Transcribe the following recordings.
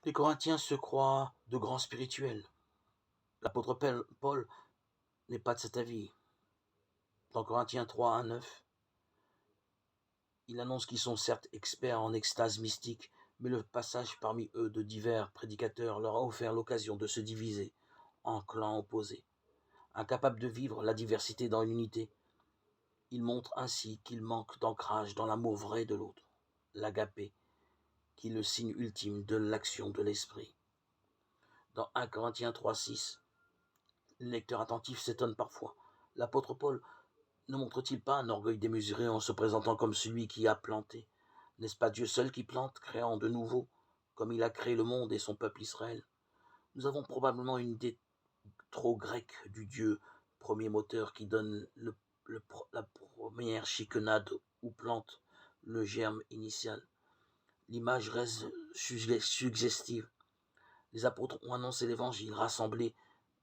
Les Corinthiens se croient de grands spirituels. L'apôtre Paul n'est pas de cet avis. Dans Corinthiens 3, 1, 9, il annonce qu'ils sont certes experts en extase mystique, mais le passage parmi eux de divers prédicateurs leur a offert l'occasion de se diviser en clans opposés. Incapables de vivre la diversité dans l'unité, ils montrent ainsi qu'ils manquent d'ancrage dans l'amour vrai de l'autre, l'agapé, qui est le signe ultime de l'action de l'esprit. Dans 1 Corinthiens 3, 6, le lecteur attentif s'étonne parfois. L'apôtre Paul ne montre-t-il pas un orgueil démesuré en se présentant comme celui qui a planté? N'est-ce pas Dieu seul qui plante, créant de nouveau, comme il a créé le monde et son peuple Israël? Nous avons probablement une idée trop grecque du Dieu premier moteur qui donne la première chiquenade ou plante le germe initial. L'image reste suggestive. Les apôtres ont annoncé l'évangile, rassemblé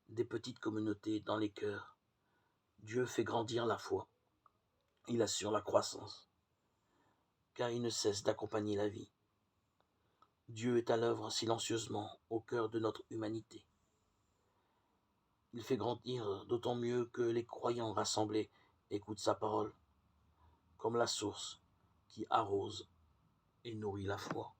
des petites communautés dans les cœurs. Dieu fait grandir la foi. Il assure la croissance, car il ne cesse d'accompagner la vie. Dieu est à l'œuvre silencieusement au cœur de notre humanité. Il fait grandir d'autant mieux que les croyants rassemblés écoutent sa parole, comme la source qui arrose et nourrit la foi.